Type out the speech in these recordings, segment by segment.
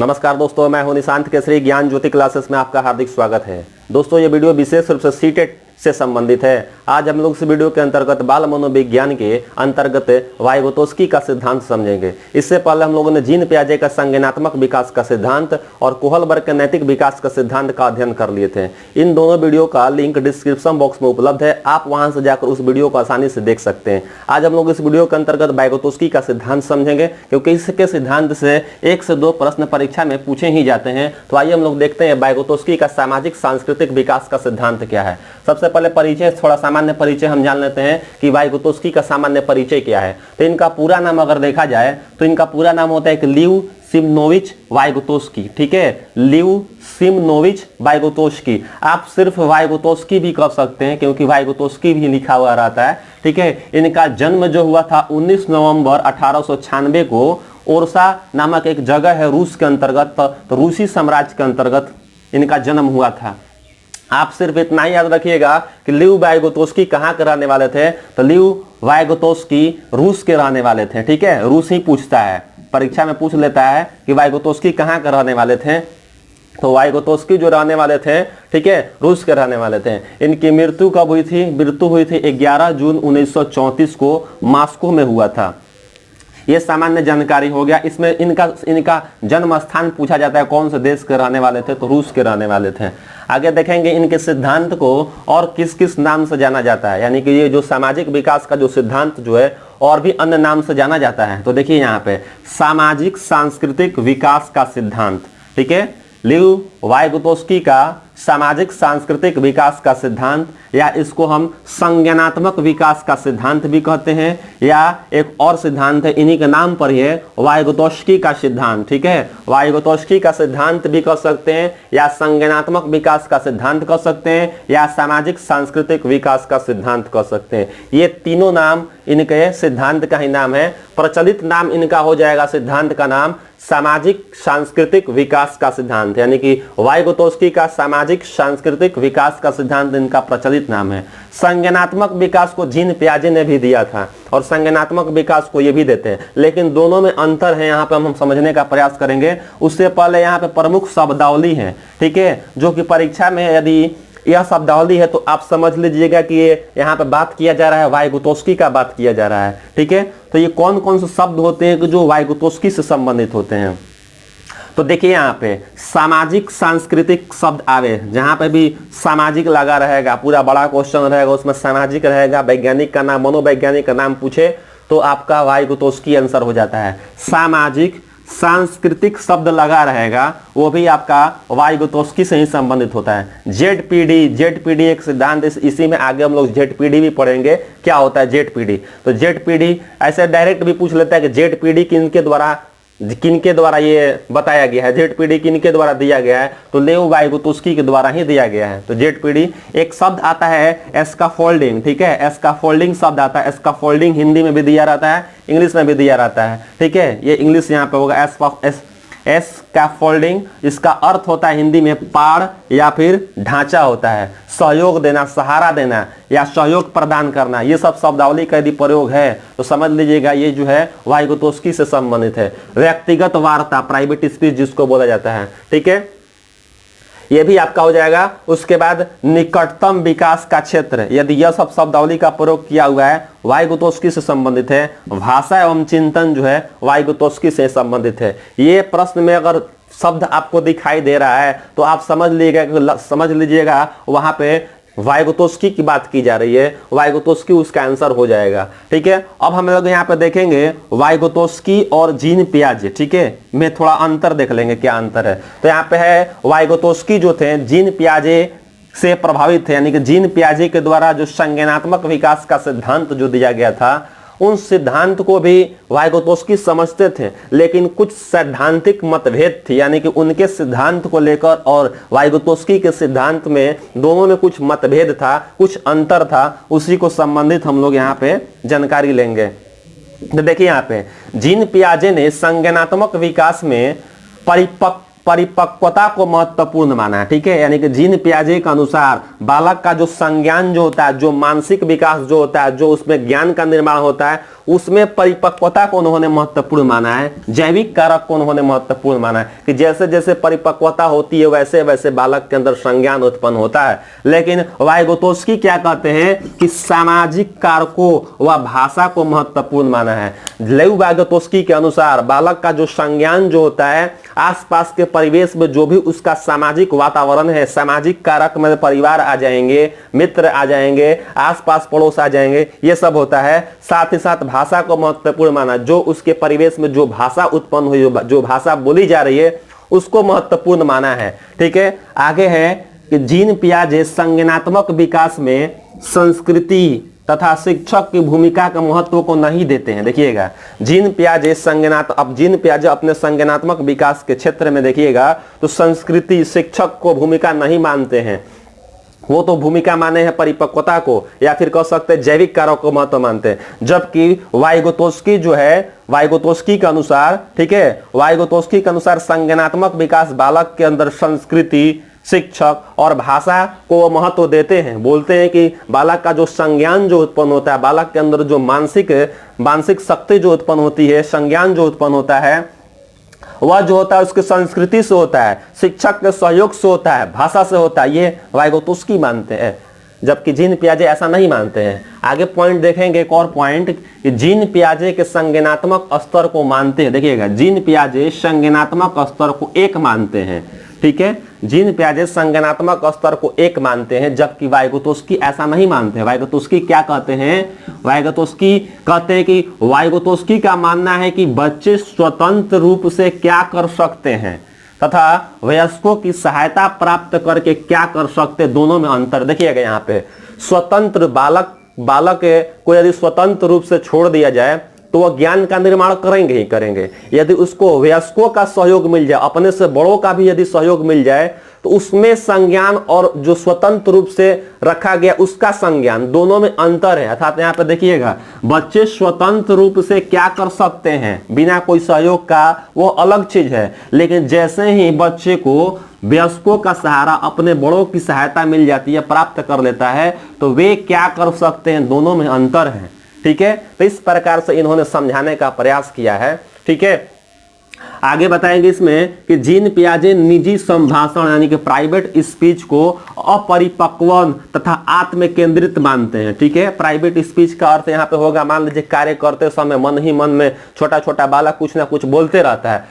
नमस्कार दोस्तों, मैं हूं निशांत केसरी। ज्ञान ज्योति क्लासेस में आपका हार्दिक स्वागत है। दोस्तों, ये वीडियो विशेष रूप से सीटेट से संबंधित है। आज हम लोग इस वीडियो के अंतर्गत बाल मनोविज्ञान के अंतर्गत वाइगोत्स्की का सिद्धांत समझेंगे। इससे पहले हम लोगों ने जीन पियाजे का संज्ञानात्मक विकास का सिद्धांत और कोहलबर्ग के नैतिक विकास का सिद्धांत का अध्ययन कर लिए थे। इन दोनों वीडियो का लिंक डिस्क्रिप्शन बॉक्स में उपलब्ध है, आप वहां से जाकर उस वीडियो को आसानी से देख सकते हैं। आज हम लोग इस वीडियो के अंतर्गत वाइगोत्स्की का सिद्धांत समझेंगे, क्योंकि इसके सिद्धांत से 1 से 2 प्रश्न परीक्षा में पूछे ही जाते हैं। तो आइए हम लोग देखते हैं वाइगोत्स्की का सामाजिक सांस्कृतिक विकास का सिद्धांत क्या है। सबसे पहले परिचय, थोड़ा सामान्य परिचय हम जान लेते हैं कि वाइगोत्स्की का सामान्य परिचय क्या है। तो इनका पूरा नाम अगर देखा जाए तो इनका पूरा नाम होता है कि लिव सिमनोविच वाइगोत्स्की। ठीक है, लिव सिमनोविच वाइगोत्स्की। आप सिर्फ वाइगोत्स्की भी कह सकते हैं, क्योंकि वाइगोत्स्की भी लिखा हुआ रहता है। ठीक है, इनका जन्म जो हुआ था 19 नवंबर 1896 को ओरसा नामक एक जगह है रूस के अंतर्गत, तो रूसी साम्राज्य के अंतर्गत इनका जन्म हुआ था। आप सिर्फ इतना ही याद रखिएगा कि लिव वाइगोत्स्की कहाँ के रहने वाले थे। तो लिव वाइगोत्स्की रूस के रहने वाले थे। ठीक है, रूस ही पूछता है, परीक्षा में पूछ लेता है कि वाइगोत्स्की कहाँ के रहने वाले थे। तो वाइगोत्स्की जो रहने वाले थे, ठीक है, रूस के रहने वाले थे। इनकी मृत्यु कब हुई थी? मृत्यु हुई थी 11 जून 1934 को मॉस्को में हुआ था। ये सामान्य जानकारी हो गया। इसमें इनका जन्म स्थान पूछा जाता है, कौन से देश के रहने वाले थे, तो रूस के रहने वाले थे। आगे देखेंगे इनके सिद्धांत को और किस किस नाम से जाना जाता है, यानी कि ये जो सामाजिक विकास का जो सिद्धांत जो है और भी अन्य नाम से जाना जाता है। तो देखिए यहाँ पे सामाजिक सांस्कृतिक विकास का सिद्धांत। ठीक है, लिव वाइगोत्स्की का सामाजिक सांस्कृतिक विकास का सिद्धांत, या इसको हम संज्ञानात्मक विकास का सिद्धांत भी कहते हैं, या एक और सिद्धांत है इन्हीं के नाम पर ही है, वाइगोत्स्की का सिद्धांत। ठीक है, वाइगोत्स्की का सिद्धांत भी कह सकते हैं, या संज्ञानात्मक विकास का सिद्धांत कह सकते हैं, या सामाजिक सांस्कृतिक विकास का सिद्धांत कह सकते हैं। ये तीनों नाम इनके सिद्धांत का ही नाम है। प्रचलित नाम इनका हो जाएगा सिद्धांत का नाम सामाजिक सांस्कृतिक विकास का सिद्धांत, यानी कि वाइगोत्स्की का सामाजिक सांस्कृतिक विकास का सिद्धांत इनका प्रचलित नाम है। संज्ञानात्मक विकास को जीन पियाजे ने भी दिया था और संज्ञानात्मक विकास को ये भी देते हैं, लेकिन दोनों में अंतर है। यहाँ पे हम समझने का प्रयास करेंगे। उससे पहले यहाँ पे प्रमुख शब्दावली है, ठीक है, जो कि परीक्षा में यदि यह शब्दावली है तो आप समझ लीजिएगा कि ये यहाँ पे बात किया जा रहा है वाइगोत्स्की का बात किया जा रहा है। ठीक है, तो ये कौन कौन से शब्द होते हैं कि जो वाइगोत्स्की से संबंधित होते हैं। तो देखिए यहाँ पे सामाजिक सांस्कृतिक शब्द आवे, जहाँ पे भी सामाजिक लगा रहेगा, पूरा बड़ा क्वेश्चन रहेगा, उसमें सामाजिक रहेगा, वैज्ञानिक का नाम, मनोवैज्ञानिक का नाम पूछे तो आपका वाइगोत्स्की आंसर हो जाता है। सामाजिक सांस्कृतिक शब्द लगा रहेगा, वो भी आपका वाइगोत्स्की से ही संबंधित होता है। जेडपीडी एक सिद्धांत, इसी में आगे हम लोग जेडपीडी भी पढ़ेंगे, क्या होता है जेडपीडी। तो जेडपीडी ऐसे डायरेक्ट भी पूछ लेता है कि जेडपीडी किनके द्वारा ये बताया गया है, जेडपीडी किनके द्वारा दिया गया है, तो लिव वाइगोत्स्की के द्वारा ही दिया गया है। तो जेडपीडी एक शब्द आता है स्कैफोल्डिंग। ठीक है, स्कैफोल्डिंग शब्द आता है। स्कैफोल्डिंग हिंदी में भी दिया रहता है, इंग्लिश में भी दिया रहता है। ठीक है, ये इंग्लिश यहाँ पे होगा स्कैफोल्डिंग। इसका अर्थ होता है हिंदी में पाड़ या फिर ढांचा होता है, सहयोग देना, सहारा देना या सहयोग प्रदान करना। ये सब शब्दावली का यदि प्रयोग है तो समझ लीजिएगा ये जो है वाइगोत्स्की से संबंधित है। व्यक्तिगत वार्ता, प्राइवेट स्पीच जिसको बोला जाता है। ठीक है, ये भी आपका हो जाएगा। उसके बाद निकटतम विकास का क्षेत्र, यदि यह सब शब्दावली का प्रयोग किया हुआ है वाइगोत्स्की से संबंधित है। भाषा एवं चिंतन जो है वाइगोत्स्की से संबंधित है। ये प्रश्न में अगर शब्द आपको दिखाई दे रहा है तो आप समझ लीजिएगा वहां पे वाइगोत्स्की की बात की जा रही है, वाइगोत्स्की उसका आंसर हो जाएगा। ठीक है, अब हम लोग यहाँ पे देखेंगे वाइगोत्स्की और जीन पियाजे, ठीक है, में थोड़ा अंतर देख लेंगे, क्या अंतर है। तो यहाँ पे है वाइगोत्स्की जो थे जीन पियाजे से प्रभावित थे, यानी कि जीन पियाजे के द्वारा जो संज्ञानात्मक विकास का सिद्धांत जो दिया गया था, उन सिद्धांत को भी वाइगोत्स्की समझते थे, लेकिन कुछ सैद्धांतिक मतभेद थी, यानी कि उनके सिद्धांत को लेकर और वाइगोत्स्की के सिद्धांत में दोनों में कुछ मतभेद था, कुछ अंतर था। उसी को संबंधित हम लोग यहाँ पे जानकारी लेंगे। तो देखिए यहाँ पे जीन पियाजे ने संज्ञानात्मक विकास में परिपक्वता को महत्वपूर्ण माना है, ठीक है। यानी कि जीन पियाजे के अनुसार बालक का जो संज्ञान जो होता है, जो मानसिक विकास जो होता है, जो उसमें ज्ञान का निर्माण होता है, उसमें परिपक्वता को उन्होंने महत्वपूर्ण माना है। जैविक कारक को उन्होंने महत्वपूर्ण माना है कि जैसे जैसे परिपक्वता होती है वैसे वैसे बालक के अंदर संज्ञान उत्पन्न होता है। लेकिन वाइगोत्स्की क्या कहते हैं कि सामाजिक कारकों व भाषा को महत्वपूर्ण माना है। लेव वाइगोत्स्की के अनुसार बालक का जो संज्ञान जो होता है, आसपास के परिवेश में जो भी उसका सामाजिक वातावरण है, सामाजिक कारक में परिवार आ जाएंगे, मित्र आ जाएंगे, आसपास पड़ोस आ जाएंगे, ये सब होता है। साथ ही साथ भाषा को महत्वपूर्ण माना, जो उसके परिवेश में जो भाषा उत्पन्न हुई, जो भाषा बोली जा रही है, उसको महत्वपूर्ण माना है, ठीक है। आगे है कि जीन पियाजे संज्ञानात्मक विकास में संस्कृति तथा शिक्षक की भूमिका के महत्व को नहीं देते हैं। देखिएगा, जीन पियाजे अपने संज्ञानात्मक विकास के क्षेत्र में देखिएगा तो संस्कृति, शिक्षक को भूमिका नहीं मानते हैं। वो तो भूमिका माने हैं परिपक्वता को, या फिर कह सकते हैं जैविक कारक को महत्व मानते हैं। जबकि वाइगोत्स्की जो है, वाइगोत्स्की के अनुसार, ठीक है, वाइगोत्स्की के अनुसार संज्ञानात्मक विकास बालक के अंदर संस्कृति, शिक्षक और भाषा को वो महत्व देते हैं। बोलते हैं कि बालक का जो संज्ञान जो उत्पन्न होता है, बालक के अंदर जो मानसिक शक्ति जो उत्पन्न होती है, संज्ञान जो उत्पन्न होता है, वह जो होता है उसकी संस्कृति से होता है, शिक्षक के सहयोग से होता है, भाषा से होता है। ये वाइगोत्स्की मानते हैं, जबकि जीन पियाजे ऐसा नहीं मानते हैं। आगे पॉइंट देखेंगे, एक और पॉइंट कि जीन पियाजे के संज्ञानात्मक स्तर को मानते हैं। देखिएगा, जीन पियाजे संज्ञानात्मक स्तर को 1 मानते हैं, ठीक है। जीन पियाजे संज्ञानात्मक स्तर को 1 मानते हैं, जबकि वाइगोत्स्की ऐसा नहीं मानते हैं। वाइगोत्स्की क्या कहते हैं? वाइगोत्स्की कहते हैं कि वाइगोत्स्की का मानना है कि बच्चे स्वतंत्र रूप से क्या कर सकते हैं तथा वयस्कों की सहायता प्राप्त करके क्या कर सकते, दोनों में अंतर। देखिएगा, यहाँ पे स्वतंत्र बालक को यदि स्वतंत्र रूप से छोड़ दिया जाए तो वह ज्ञान का निर्माण करेंगे ही करेंगे। यदि उसको वयस्कों का सहयोग मिल जाए, अपने से बड़ों का भी यदि सहयोग मिल जाए, तो उसमें संज्ञान और जो स्वतंत्र रूप से रखा गया उसका संज्ञान, दोनों में अंतर है। अर्थात यहाँ पे देखिएगा, बच्चे स्वतंत्र रूप से क्या कर सकते हैं बिना कोई सहयोग का, वो अलग चीज है। लेकिन जैसे ही बच्चे को वयस्कों का सहारा, अपने बड़ों की सहायता मिल जाती है, प्राप्त कर लेता है, तो वे क्या कर सकते हैं, दोनों में अंतर है, ठीक है। तो इस प्रकार से इन्होंने समझाने का प्रयास किया है, ठीक है। आगे बताएंगे इसमें कि जीन पियाजे निजी संभाषण यानी कि प्राइवेट स्पीच को अपरिपक्वन तथा आत्म केंद्रित मानते हैं, ठीक है। प्राइवेट स्पीच का अर्थ यहाँ पे होगा, मान लीजिए कार्य करते समय मन ही मन में छोटा छोटा बालक कुछ ना कुछ बोलते रहता है।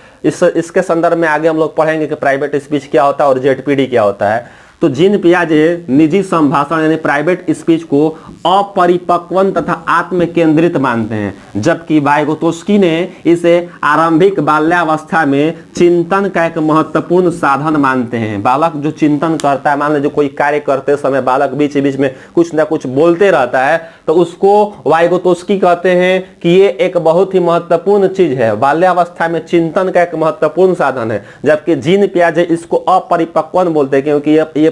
इसके संदर्भ में आगे हम लोग पढ़ेंगे कि प्राइवेट स्पीच क्या होता है और जेडपीडी क्या होता है। तो जीन पियाजे निजी संभाषण यानी प्राइवेट स्पीच को अपरिपक्वन तथा आत्म केंद्रित मानते हैं, जबकि वाइगोत्स्की ने इसे आरंभिक बाल्यावस्था में चिंतन का एक महत्वपूर्ण साधन मानते हैं। बालक जो चिंतन करता है, मान लीजिए कोई कार्य करते समय बालक बीच बीच में कुछ ना कुछ बोलते रहता है, तो उसको वाइगोत्स्की कहते हैं कि ये एक बहुत ही महत्वपूर्ण चीज है, बाल्यावस्था में चिंतन का एक महत्वपूर्ण साधन है। जबकि जीन पियाजे इसको अपरिपक्वन बोलते हैं,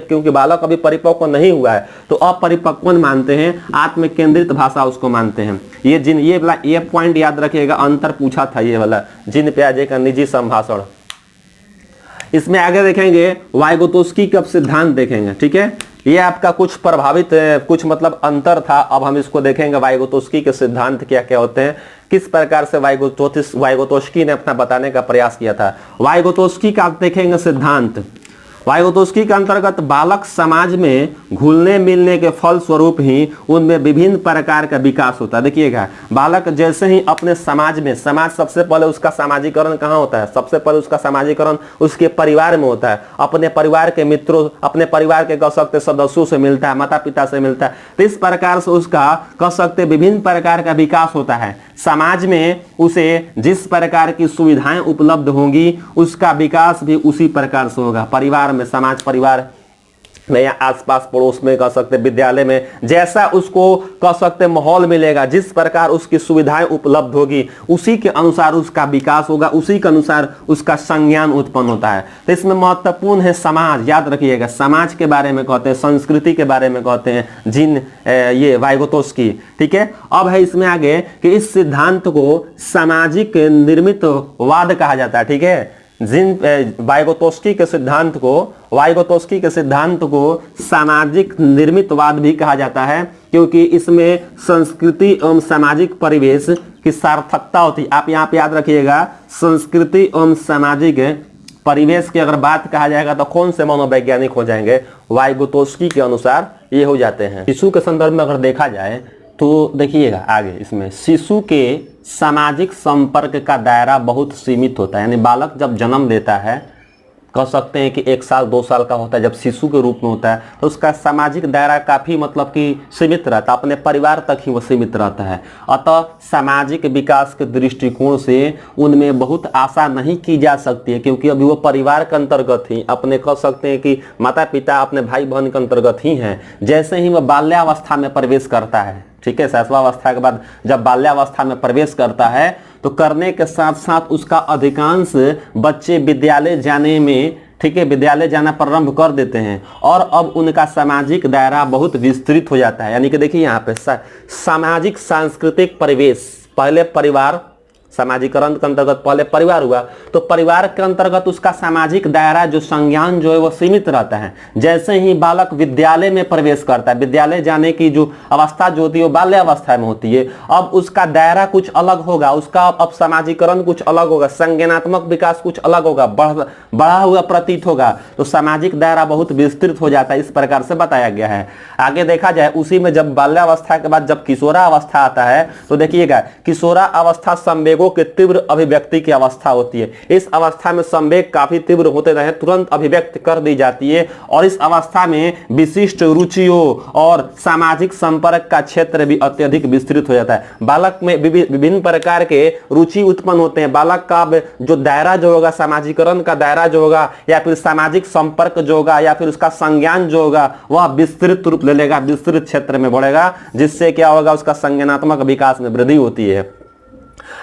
क्योंकि बालक अभी परिपक्व नहीं हुआ है, तो अपरिपक्वन मानते हैं, आत्म केंद्रित भाषा उसको मानते हैं। ये पॉइंट याद रखिएगा, अंतर पूछा था ये वाला, जीन पियाजे का निजी संभाषण। इसमें आगे देखेंगे वाइगोत्स्की का सिद्धांत देखेंगे, ठीक है। ये आपका कुछ प्रभावित कुछ मतलब अंतर था। अब हम इसको देखेंगे वाइगोत्स्की के सिद्धांत क्या क्या होते हैं, किस प्रकार से वाइगोत्स्की ने अपना बताने का प्रयास किया था। वाइगोत्स्की का देखेंगे सिद्धांत। वाइगोत्स्की के अंतर्गत बालक समाज में घुलने मिलने के फल स्वरूप ही उनमें विभिन्न प्रकार का विकास होता है। देखिएगा, बालक जैसे ही अपने समाज में, समाज सबसे पहले उसका सामाजिकरण कहाँ होता है, सबसे पहले उसका सामाजिकरण उसके परिवार में होता है, अपने परिवार के मित्रों, अपने परिवार के कह सकते सदस्यों से मिलता है, माता पिता से मिलता है। तो इस प्रकार से उसका कह सकते विभिन्न प्रकार का विकास होता है। समाज में उसे जिस प्रकार की सुविधाएं उपलब्ध होंगी उसका विकास भी उसी प्रकार से होगा। परिवार में, समाज परिवार में या आसपास पड़ोस में कह सकते, विद्यालय में, जैसा उसको कह सकते माहौल मिलेगा, जिस प्रकार उसकी सुविधाएं उपलब्ध होगी उसी के अनुसार उसका विकास होगा, उसी के अनुसार उसका संज्ञान उत्पन्न होता है। तो इसमें महत्वपूर्ण है समाज, याद रखिएगा, समाज के बारे में कहते हैं, संस्कृति के बारे में कहते हैं जीन ये वाइगोत्स्की, ठीक है। अब है इसमें आगे कि इस सिद्धांत को सामाजिक निर्मित वाद कहा जाता है, ठीक है। वाइगोत्स्की के सिद्धांत को सामाजिक निर्मितवाद भी कहा जाता है, क्योंकि इसमें संस्कृति एवं सामाजिक परिवेश की सार्थकता होती है। आप यहाँ पे याद रखिएगा, संस्कृति एवं सामाजिक परिवेश की अगर बात कहा जाएगा तो कौन से मनोवैज्ञानिक हो जाएंगे? वाइगोत्स्की के अनुसार ये हो जाते हैं। शिशु के संदर्भ में अगर देखा जाए तो देखिएगा आगे, इसमें शिशु के सामाजिक संपर्क का दायरा बहुत सीमित होता है। यानी बालक जब जन्म लेता है, कह सकते हैं कि 1 साल 2 साल का होता है, जब शिशु के रूप में होता है तो उसका सामाजिक दायरा काफ़ी मतलब कि सीमित रहता है, अपने परिवार तक ही वो सीमित रहता है। अतः सामाजिक विकास के दृष्टिकोण से उनमें बहुत आशा नहीं की जा सकती है, क्योंकि अभी वो परिवार के अंतर्गत ही, अपने कह सकते हैं कि माता पिता अपने भाई बहन के अंतर्गत ही हैं। जैसे ही वह बाल्यावस्था में प्रवेश करता है, ठीक है, शैशवावस्था के बाद जब बाल्यावस्था में प्रवेश करता है तो करने के साथ साथ उसका अधिकांश बच्चे विद्यालय जाने में, ठीक है, विद्यालय जाना प्रारंभ कर देते हैं और अब उनका सामाजिक दायरा बहुत विस्तृत हो जाता है। यानी कि देखिए यहाँ पे सामाजिक सांस्कृतिक परिवेश, पहले परिवार, सामाजिकरण के अंतर्गत पहले परिवार हुआ तो परिवार के अंतर्गत उसका सामाजिक दायरा जो संज्ञान जो है वो सीमित रहता है। जैसे ही बालक विद्यालय में प्रवेश करता है, विद्यालय जाने की जो अवस्था जो होती है वो बाल्यावस्था में होती है, अब उसका दायरा कुछ अलग होगा, उसका अब सामाजिकरण कुछ अलग होगा, संज्ञानात्मक विकास कुछ अलग होगा, बढ़ा हुआ प्रतीत होगा, तो सामाजिक दायरा बहुत विस्तृत हो जाता है। इस प्रकार से बताया गया है। आगे देखा जाए उसी में जब बाल्यावस्था के बाद जब किशोरावस्था आता है तो देखिएगा, किशोरावस्था संवेगों के तीव्र अभिव्यक्ति की अवस्था होती है। इस अवस्था में संवेग काफी तीव्र होते रहे, तुरंत अभिव्यक्त कर दी जाती है और इस अवस्था में विशिष्ट रुचियों और सामाजिक संपर्क का क्षेत्र भी अत्यधिक विस्तृत हो जाता है। बालक में विभिन्न प्रकार के रुचि उत्पन्न होते हैं। बालक का जो दायरा जो होगा, सामाजिकरण का दायरा जो होगा या फिर सामाजिक संपर्क जो होगा या फिर उसका संज्ञान जो होगा वह विस्तृत रूप ले लेगा, विस्तृत क्षेत्र में बढ़ेगा, जिससे क्या होगा, उसका संज्ञानात्मक विकास में वृद्धि होती है।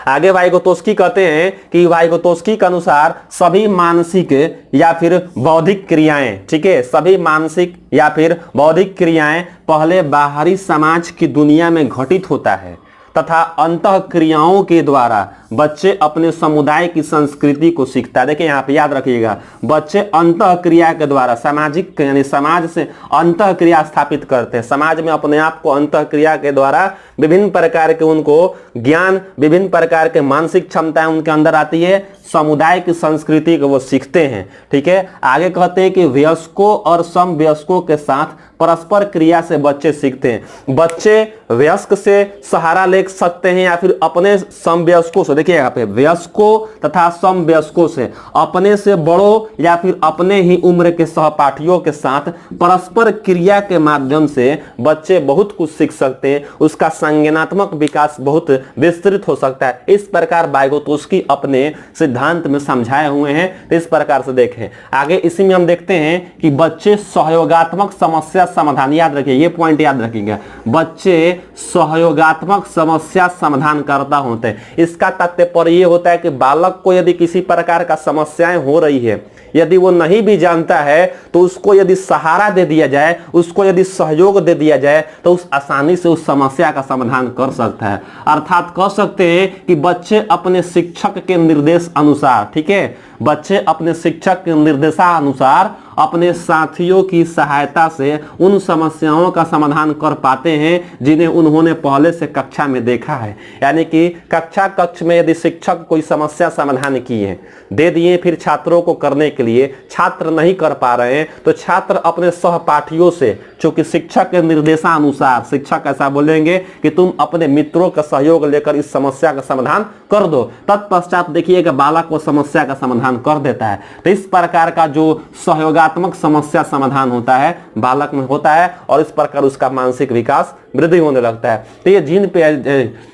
आगे वाइगोत्स्की कहते हैं कि वाइगोत्स्की के अनुसार सभी मानसिक या फिर बौद्धिक क्रियाएं, ठीक है, सभी मानसिक या फिर बौद्धिक क्रियाएं पहले बाहरी समाज की दुनिया में घटित होता है तथा अंतः क्रियाओं के द्वारा बच्चे अपने समुदाय की संस्कृति को सीखता है। देखिए यहाँ पे याद रखिएगा, बच्चे अंतः क्रिया के द्वारा सामाजिक यानी समाज से अंतः क्रिया स्थापित करते हैं। समाज में अपने आप को अंतः क्रिया के द्वारा विभिन्न प्रकार के उनको ज्ञान, विभिन्न प्रकार के मानसिक क्षमताएं उनके अंदर आती है, समुदाय की संस्कृति को वो सीखते हैं। ठीक है, आगे कहते हैं कि वयस्कों और समवयस्कों के साथ परस्पर क्रिया से बच्चे सीखते हैं। बच्चे वयस्क से सहारा ले सकते हैं या फिर अपने समवयस्कों से, देखिए यहाँ पे वयस्कों तथा समवयस्कों से, अपने से बड़ों या फिर अपने ही उम्र के सहपाठियों के साथ परस्पर क्रिया के माध्यम से बच्चे बहुत कुछ सीख सकते हैं। उसका संज्ञानात्मक विकास बहुत विस्तृत हो सकता है। इस प्रकार वाइगोत्स्की अपने सिद्धांत में समझाए हुए हैं। इस प्रकार से देखें आगे, इसी में हम देखते हैं कि बच्चे सहयोगात्मक समस्या समाधान, याद रखिए ये पॉइंट याद रखिएगा, बच्चे सहयोगात्मक समस्या समाधान करता होते हैं। इसका तात्पर्य ये होता है कि बालक को यदि किसी प्रकार का समस्याएं हो रही है, यदि वो नहीं भी जानता है तो उसको यदि सहारा दे दिया जाए, उसको यदि सहयोग दे दिया जाए तो उस आसानी से उस समस्या का समाधान कर सकता है। अर्थात कह सकते हैं कि बच्चे अपने शिक्षक के निर्देश अनुसार, ठीक है, बच्चे अपने शिक्षक के निर्देशानुसार अपने साथियों की सहायता से उन समस्याओं का समाधान कर पाते हैं जिन्हें उन्होंने पहले से कक्षा में देखा है। यानी कि कक्ष में यदि शिक्षक कोई समस्या समाधान की है, दे दिए फिर छात्रों को करने के लिए, छात्र नहीं कर पा रहे हैं तो छात्र अपने सहपाठियों से, चूंकि शिक्षक के निर्देशानुसार शिक्षक ऐसा बोलेंगे कि तुम अपने मित्रों का सहयोग लेकर इस समस्या का समाधान कर दो, तत्पश्चात देखिएगा बालक वो समस्या का समाधान कर देता है। तो इस प्रकार का जो सहयोगात्मक समस्या समाधान होता है बालक में होता है और इस प्रकार उसका मानसिक विकास वृद्धि होने लगता है। तो ये जिन पे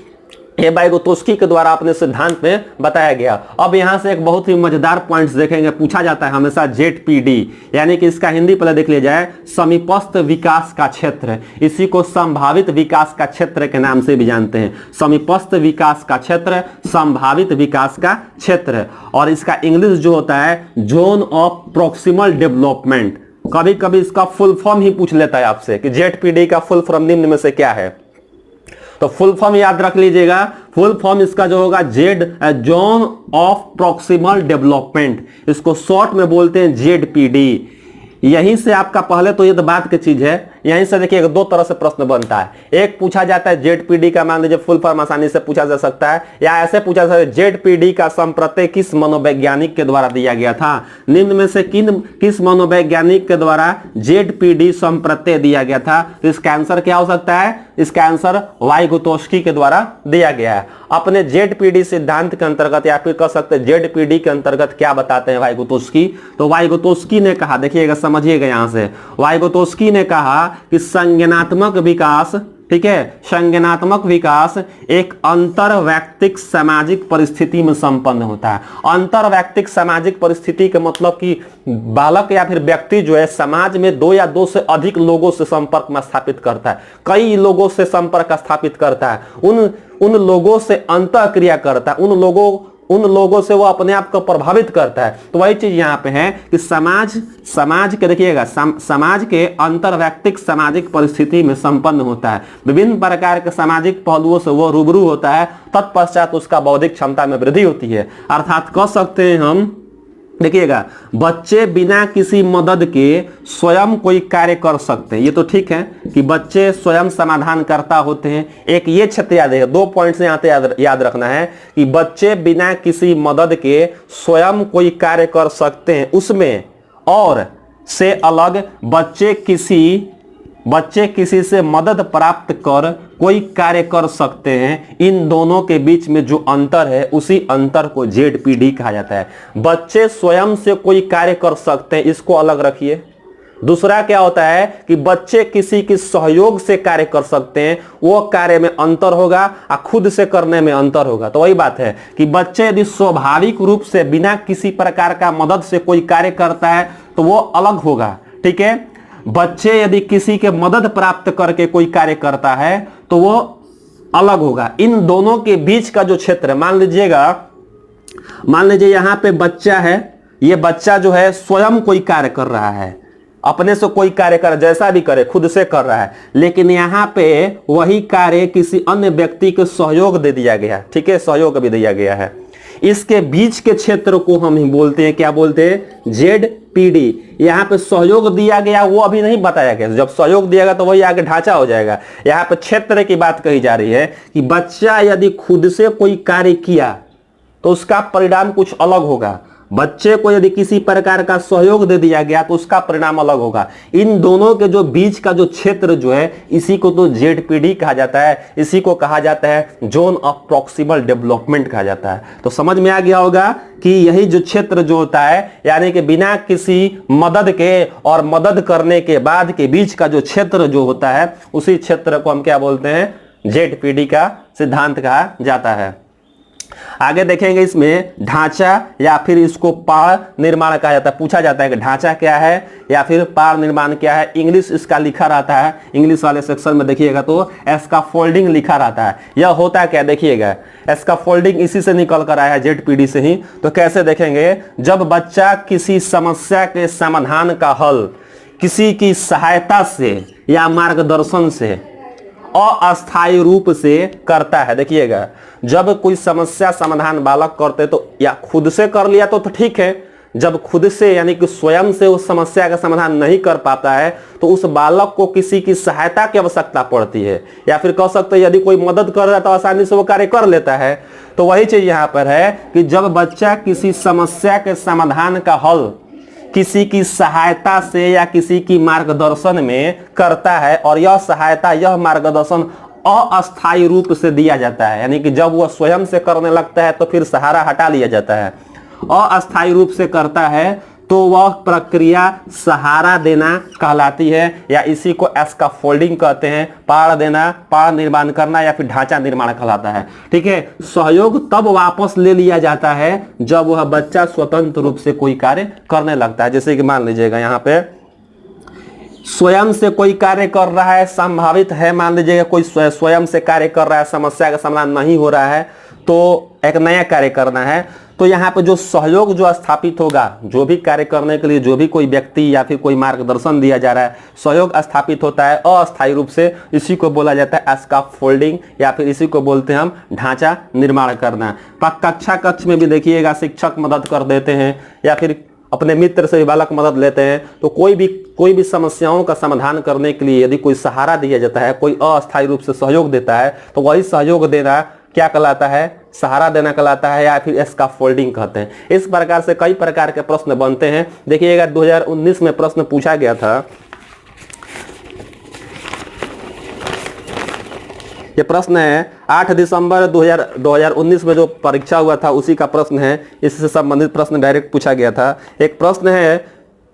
ये वाइगोत्स्की के द्वारा अपने सिद्धांत में बताया गया। अब यहां से एक बहुत ही मजेदार पॉइंट्स देखेंगे, पूछा जाता है हमेशा ZPD, यानी कि इसका हिंदी पहले देख लिया जाए, समीपस्थ विकास का क्षेत्र। इसी को संभावित विकास का क्षेत्र के नाम से भी जानते हैं। समीपस्थ विकास का क्षेत्र, संभावित विकास का क्षेत्र, और इसका इंग्लिश जो होता है जोन ऑफ प्रोक्सिमल डेवलपमेंट। कभी कभी इसका फुल फॉर्म ही पूछ लेता है आपसे कि ZPD का फुल फॉर्म निम्न में से क्या है। तो फुल फॉर्म याद रख लीजिएगा, फुल फॉर्म इसका जो होगा Z, zone of proximal development, इसको शॉर्ट में बोलते हैं जेडपीडी। यहीं से आपका पहले तो ये तो बात की चीज है, यहीं से देखिए दो तरह से प्रश्न बनता है। एक पूछा जाता है जेडपीडी का मान लीजिए फुल फॉर्म आसानी से पूछा जा सकता है, या ऐसे पूछा जा सकता है जेडपीडी का संप्रत्यय किस मनोवैज्ञानिक के द्वारा दिया गया था, निम्न में से किस मनोवैज्ञानिक के द्वारा जेडपीडी संप्रत्यय दिया गया था। तो इसका आंसर क्या हो सकता है, इसका आंसर वाइगोत्स्की के द्वारा दिया गया है। अपने जेडपीडी सिद्धांत के अंतर्गत या फिर कह सकते हैं जेडपीडी के अंतर्गत क्या बताते हैं वाइगोत्स्की, तो वाइगोत्स्की ने कहा, देखिएगा समझिएगा यहां से, वाइगोत्स्की ने कहा कि संज्ञानात्मक विकास, ठीक है, संज्ञानात्मक विकास एक अंतरवैयक्तिक सामाजिक परिस्थिति में संपन्न होता है। अंतरवैयक्तिक सामाजिक परिस्थिति के मतलब कि बालक या फिर व्यक्ति जो है समाज में दो या दो से अधिक लोगों से संपर्क में स्थापित करता है, कई लोगों से संपर्क स्थापित करता है, उन लोगों से अंतःक्रिया करता है, उन लोगों से वो अपने आप को प्रभावित करता है। तो वही चीज यहाँ पे है कि समाज के देखिएगा, समाज के अंतरवैयक्तिक सामाजिक परिस्थिति में संपन्न होता है, विभिन्न प्रकार के सामाजिक पहलुओं से वो रूबरू होता है, तत्पश्चात उसका बौद्धिक क्षमता में वृद्धि होती है। अर्थात कह सकते हैं हम, देखिएगा, बच्चे बिना किसी मदद के स्वयं कोई कार्य कर सकते हैं, ये तो ठीक है कि बच्चे स्वयं समाधान करता होते हैं। एक ये क्षेत्र याद है, 2 पॉइंट्स यहाँ पे याद रखना है कि बच्चे बिना किसी मदद के स्वयं कोई कार्य कर सकते हैं, उसमें और से अलग बच्चे किसी से मदद प्राप्त कर कोई कार्य कर सकते हैं, इन दोनों के बीच में जो अंतर है उसी अंतर को जेडपीडी कहा जाता है। बच्चे स्वयं से कोई कार्य कर सकते हैं, इसको अलग रखिए। दूसरा क्या होता है कि बच्चे किसी के सहयोग से कार्य कर सकते हैं, वो कार्य में अंतर होगा और खुद से करने में अंतर होगा। तो वही बात है कि बच्चे यदि स्वाभाविक रूप से बिना किसी प्रकार का मदद से कोई कार्य करता है तो वो अलग होगा, ठीक है। बच्चे यदि किसी के मदद प्राप्त करके कोई कार्य करता है तो वो अलग होगा। इन दोनों के बीच का जो क्षेत्र है, मान लीजिए यहां पे बच्चा है, ये बच्चा जो है स्वयं कोई कार्य कर रहा है, अपने से कोई कार्य कर, जैसा भी करे खुद से कर रहा है, लेकिन यहाँ पे वही कार्य किसी अन्य व्यक्ति को सहयोग दे दिया गया, ठीक है, सहयोग भी दिया गया है। इसके बीच के क्षेत्र को हम ही बोलते हैं, क्या बोलते हैं, जेडपीडी। यहाँ पे सहयोग दिया गया वो अभी नहीं बताया गया, जब सहयोग दिया गया तो वही आगे ढांचा हो जाएगा। यहाँ पे क्षेत्र की बात कही जा रही है कि बच्चा यदि खुद से कोई कार्य किया तो उसका परिणाम कुछ अलग होगा, बच्चे को यदि किसी प्रकार का सहयोग दे दिया गया तो उसका परिणाम अलग होगा। इन दोनों के जो बीच का जो क्षेत्र जो है, इसी को तो जेडपीडी कहा जाता है, इसी को कहा जाता है जोन ऑफ प्रॉक्सिमल डेवलपमेंट कहा जाता है। तो समझ में आ गया होगा कि यही जो क्षेत्र जो होता है, यानी कि बिना किसी मदद के और मदद करने के बाद के बीच का जो क्षेत्र जो होता है, उसी क्षेत्र को हम क्या बोलते हैं, जेडपीडी का सिद्धांत कहा जाता है। आगे देखेंगे इसमें ढांचा या फिर इसको पाड़ निर्माण कहा जाता है। पूछा जाता है कि ढांचा क्या है या फिर पाड़ निर्माण क्या है। इंग्लिश इसका लिखा रहता है, इंग्लिश वाले सेक्शन में देखिएगा तो स्कैफोल्डिंग लिखा रहता है। यह होता क्या, देखिएगा स्कैफोल्डिंग इसी से निकल कर आया है, जेडपीडी से ही। तो कैसे देखेंगे, जब बच्चा किसी समस्या के समाधान का हल किसी की सहायता से या मार्गदर्शन से अस्थायी रूप से करता है। देखिएगा, जब कोई समस्या समाधान बालक करते तो या खुद से कर लिया तो ठीक है, जब खुद से यानी कि स्वयं से उस समस्या का समाधान नहीं कर पाता है तो उस बालक को किसी की सहायता की आवश्यकता पड़ती है, या फिर कह सकते हैं यदि कोई मदद कर रहा है तो आसानी से वो कार्य कर लेता है। तो वही चीज यहाँ पर है कि जब बच्चा किसी समस्या के समाधान का हल किसी की सहायता से या किसी की मार्गदर्शन में करता है और यह सहायता यह मार्गदर्शन अस्थायी रूप से दिया जाता है, यानी कि जब वह स्वयं से करने लगता है तो फिर सहारा हटा लिया जाता है, अस्थायी रूप से करता है तो वह प्रक्रिया सहारा देना कहलाती है, या इसी को स्कैफोल्डिंग कहते हैं। पाड़ देना, पाड़ निर्माण करना या फिर ढांचा निर्माण कहलाता है, ठीक है। सहयोग तब वापस ले लिया जाता है जब वह बच्चा स्वतंत्र रूप से कोई कार्य करने लगता है। जैसे कि मान लीजिएगा यहाँ पे स्वयं से कोई कार्य कर रहा है, संभावित है, मान लीजिएगा कोई स्वयं से कार्य कर रहा है, समस्या का समाधान नहीं हो रहा है तो एक नया कार्य करना है, तो यहाँ पे जो सहयोग जो स्थापित होगा, जो भी कार्य करने के लिए जो भी कोई व्यक्ति या फिर कोई मार्गदर्शन दिया जा रहा है, सहयोग स्थापित होता है अस्थायी रूप से, इसी को बोला जाता है स्कैफोल्डिंग या फिर इसी को बोलते हैं हम ढांचा निर्माण करना। कक्षा कक्ष में भी देखिएगा शिक्षक मदद कर देते हैं या फिर अपने मित्र से भी बालक मदद लेते हैं। तो कोई भी समस्याओं का समाधान करने के लिए यदि कोई सहारा दिया जाता है, कोई अस्थायी रूप से सहयोग देता है, तो वही सहयोग देना क्या कहलाता है, सहारा देना कहलाता है या फिर स्कैफोल्डिंग कहते हैं। इस प्रकार से कई प्रकार के प्रश्न बनते हैं। देखिएगा 2019 में प्रश्न पूछा गया था, ये प्रश्न है 8 दिसंबर 2019 में जो परीक्षा हुआ था उसी का प्रश्न है, इससे संबंधित प्रश्न डायरेक्ट पूछा गया था। एक प्रश्न है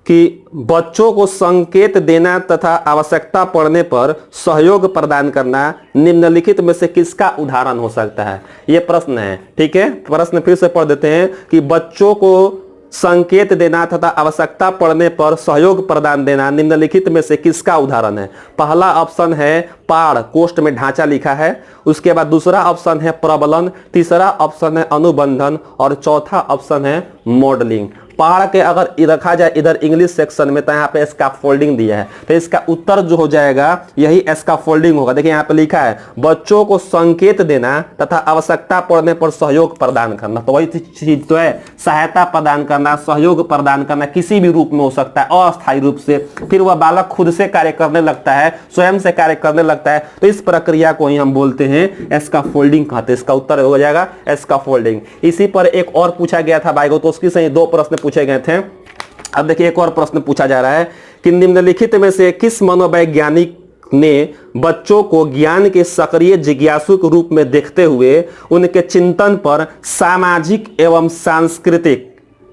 कि बच्चों को संकेत देना तथा आवश्यकता पड़ने पर सहयोग प्रदान करना निम्नलिखित में से किसका उदाहरण हो सकता है, ये प्रश्न है। ठीक है, प्रश्न फिर से पढ़ देते हैं कि बच्चों को संकेत देना तथा आवश्यकता पड़ने पर सहयोग प्रदान देना निम्नलिखित में से किसका उदाहरण है। पहला ऑप्शन है पाड़, कोष्ठ में ढांचा लिखा है। उसके बाद दूसरा ऑप्शन है प्रबलन, तीसरा ऑप्शन है अनुबंधन और चौथा ऑप्शन है मॉडलिंग। पहाड़ के अगर रखा जाए इधर इंग्लिश सेक्शन में तो यहाँ पे स्कैफोल्डिंग दिया है, तो इसका उत्तर जो हो जाएगा यही स्कैफोल्डिंग होगा। देखिए यहाँ पे लिखा है बच्चों को संकेत देना तथा आवश्यकता पड़ने पर सहयोग प्रदान करना, तो वही चीज तो है, सहायता प्रदान करना, सहयोग प्रदान करना, किसी भी रूप में हो सकता है अस्थायी रूप से। फिर वह बालक खुद से कार्य करने लगता है, स्वयं से कार्य करने लगता है, तो इस प्रक्रिया को ही हम बोलते हैं स्कैफोल्डिंग कहते हैं। इसका उत्तर हो जाएगा स्कैफोल्डिंग। इसी पर एक और पूछा गया था वाइगोत्स्की से, 2 प्रश्न पूछे गए थे। अब देखिए एक और प्रश्न पूछा जा रहा है कि निम्नलिखित में से किस मनोवैज्ञानिक ने बच्चों को ज्ञान के सक्रिय जिज्ञासु के रूप में देखते हुए उनके चिंतन पर सामाजिक एवं सांस्कृतिक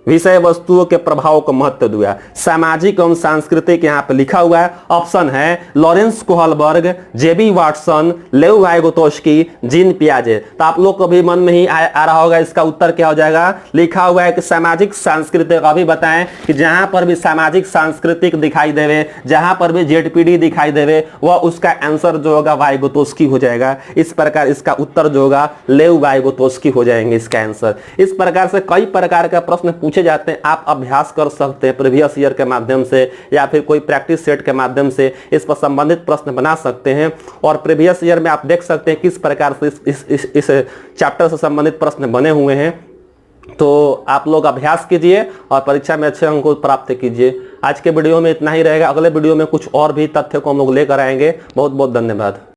विषय वस्तुओं के प्रभाव को महत्व दिया। सामाजिक एवं सांस्कृतिक यहाँ पे लिखा हुआ है। ऑप्शन है लॉरेंस कोहलबर्ग, जेबी वाटसन, लेव वाइगोत्स्की, जीन पियाजे। तो आप लोग को भी मन में ही आ रहा होगा इसका उत्तर क्या हो जाएगा। लिखा हुआ है कि सामाजिक सांस्कृतिक। अभी बताएं कि जहां पर भी सामाजिक सांस्कृतिक दिखाई देवे, जहां पर भी जेडपीडी दिखाई देवे, वह उसका आंसर जो होगा वाइगोत्स्की हो जाएगा। इस प्रकार इसका उत्तर जो होगा लेव वाइगोत्स्की हो जाएंगे इसका आंसर। इस प्रकार से कई प्रकार का प्रश्न पूछे जाते हैं, आप अभ्यास कर सकते हैं प्रीवियस ईयर के माध्यम से या फिर कोई प्रैक्टिस सेट के माध्यम से इस पर संबंधित प्रश्न बना सकते हैं। और प्रीवियस ईयर में आप देख सकते हैं किस प्रकार से इस चैप्टर से संबंधित प्रश्न बने हुए हैं। तो आप लोग अभ्यास कीजिए और परीक्षा में अच्छे अंक प्राप्त कीजिए। आज के वीडियो में इतना ही रहेगा, अगले वीडियो में कुछ और भी तथ्य को हम लोग लेकर आएंगे। बहुत बहुत धन्यवाद।